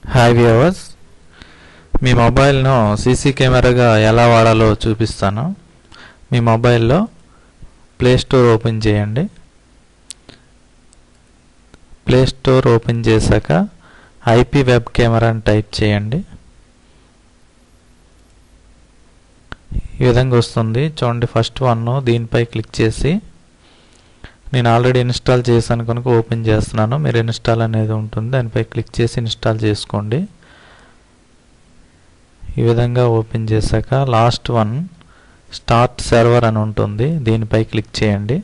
Hi viewers, మీ మొబైల్ను CC కెమెరాగా ఎలా వాడాలో చూపిస్తాను. మీ మొబైల్లో ప్లే స్టోర్ ఓపెన్ చేయండి. ప్లే స్టోర్ ఓపెన్ చేశాక ఐపీ వెబ్ కెమెరా అని టైప్ చేయండి. ఈ విధంగా వస్తుంది చూడండి. ఫస్ట్ వన్ దీనిపై క్లిక్ చేసి, నేను ఆల్రెడీ ఇన్స్టాల్ చేశాను కనుక ఓపెన్ చేస్తున్నాను. మీరు ఇన్స్టాల్ అనేది ఉంటుంది, దానిపై క్లిక్ చేసి ఇన్స్టాల్ చేసుకోండి. ఈ విధంగా ఓపెన్ చేశాక లాస్ట్ వన్ స్టార్ట్ సర్వర్ అని ఉంటుంది, దీనిపై క్లిక్ చేయండి.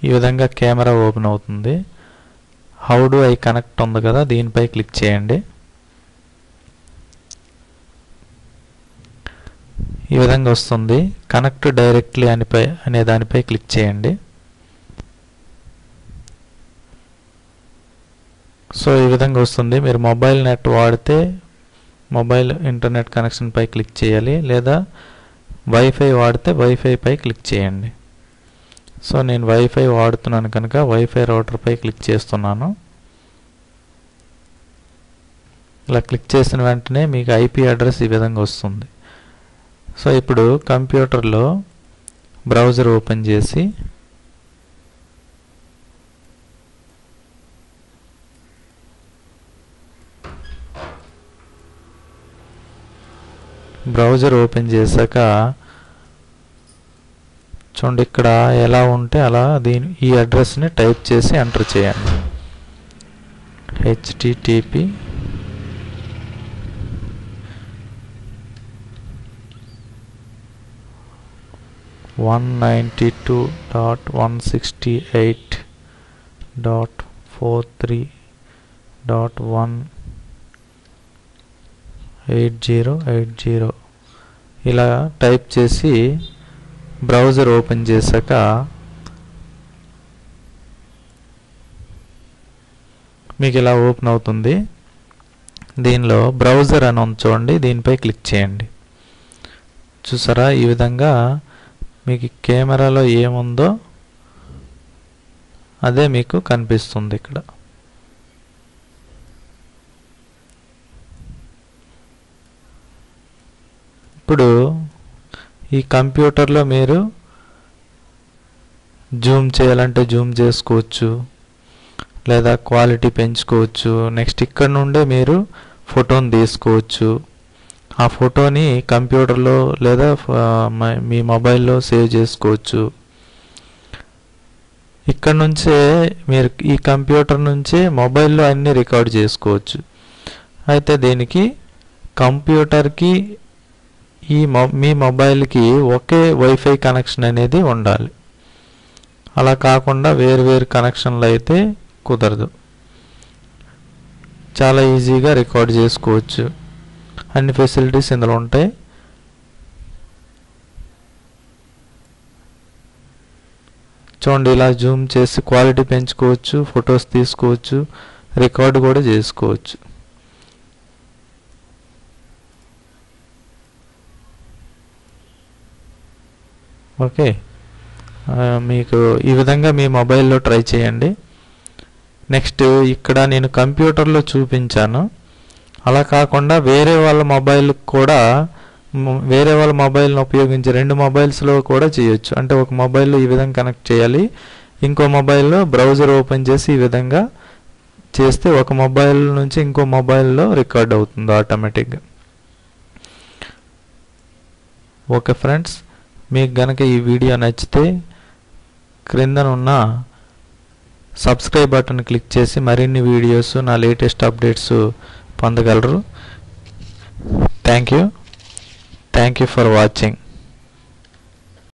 ఈ విధంగా కెమెరా ఓపెన్ అవుతుంది. హౌ డు ఐ కనెక్ట్ ఉంది కదా, దీనిపై క్లిక్ చేయండి. ఈ విధంగా వస్తుంది. కనెక్ట్ డైరెక్ట్లీ అనే దానిపై క్లిక్ చేయండి. సో ఈ విధంగా వస్తుంది. మీరు మొబైల్ నెట్ వాడితే మొబైల్ ఇంటర్నెట్ కనెక్షన్ పై క్లిక్ చేయాలి, లేదా వైఫై వాడితే వైఫై పై క్లిక్ చేయండి. సో నేను వైఫై వాడుతున్నాను కనుక వైఫై రౌటర్ పై క్లిక్ చేస్తున్నాను. ఇలా క్లిక్ చేసిన వెంటనే మీకు ఐపీ అడ్రస్ ఈ విధంగా వస్తుంది. సో ఇప్పుడు కంప్యూటర్లో బ్రౌజర్ ఓపెన్ చేసి చేశాక చూడండి, ఇక్కడ ఎలా ఉంటే అలా ఈ అడ్రస్ని టైప్ చేసి ఎంటర్ చేయండి. http .192.168.43.18080 ఇలా టైప్ చేసి బ్రౌజర్ ఓపెన్ చేశాక మీకు ఇలా ఓపెన్ అవుతుంది. దీనిలో బ్రౌజర్ అని ఉంది చూడండి, దీనిపై క్లిక్ చేయండి. చూసారా, ఈ విధంగా మీకు కెమెరాలో ఏముందో అదే మీకు కనిపిస్తుంది ఇక్కడ. ఇప్పుడు ఈ కంప్యూటర్లో మీరు జూమ్ చేయాలంటే జూమ్ చేసుకోవచ్చు, లేదా క్వాలిటీ పెంచుకోవచ్చు. నెక్స్ట్ ఇక్కడ నుండే మీరు ఫోటోని తీసుకోవచ్చు. ఆ ఫోటోని కంప్యూటర్లో లేదా మీ మొబైల్లో సేవ్ చేసుకోవచ్చు. ఇక్కడ నుంచే మీరు ఈ కంప్యూటర్ నుంచే మొబైల్లో అన్నీ రికార్డ్ చేసుకోవచ్చు. అయితే దీనికి కంప్యూటర్కి మీ మొబైల్కి ఒకే వైఫై కనెక్షన్ అనేది ఉండాలి. అలా కాకుండా వేరు కనెక్షన్లు అయితే కుదరదు. చాలా ఈజీగా రికార్డ్ చేసుకోవచ్చు. అన్ని ఫెసిలిటీస్ ఇందులో ఉంటాయి. చూడండి, ఇలా జూమ్ చేసి క్వాలిటీ పెంచుకోవచ్చు, ఫొటోస్ తీసుకోవచ్చు, రికార్డు కూడా చేసుకోవచ్చు. ఓకే, మీకు ఈ విధంగా మీ మొబైల్లో ట్రై చేయండి. నెక్స్ట్ ఇక్కడ నేను కంప్యూటర్లో చూపించాను. అలా కాకుండా వేరే వాళ్ళ మొబైల్ని ఉపయోగించి రెండు మొబైల్స్లో కూడా చేయొచ్చు. అంటే ఒక మొబైల్లో ఈ విధంగా కనెక్ట్ చేయాలి, ఇంకో మొబైల్లో బ్రౌజర్ ఓపెన్ చేసి ఈ విధంగా చేస్తే ఒక మొబైల్ నుంచి ఇంకో మొబైల్లో రికార్డ్ అవుతుంది ఆటోమేటిక్గా. ఓకే ఫ్రెండ్స్, మీకు గనక ఈ వీడియో నచ్చితే క్రిందనున్న సబ్స్క్రైబ్ బటన్ క్లిక్ చేసి మరిన్ని వీడియోస్, నా లేటెస్ట్ అప్డేట్స్ పొందగలరు. Thank you for watching.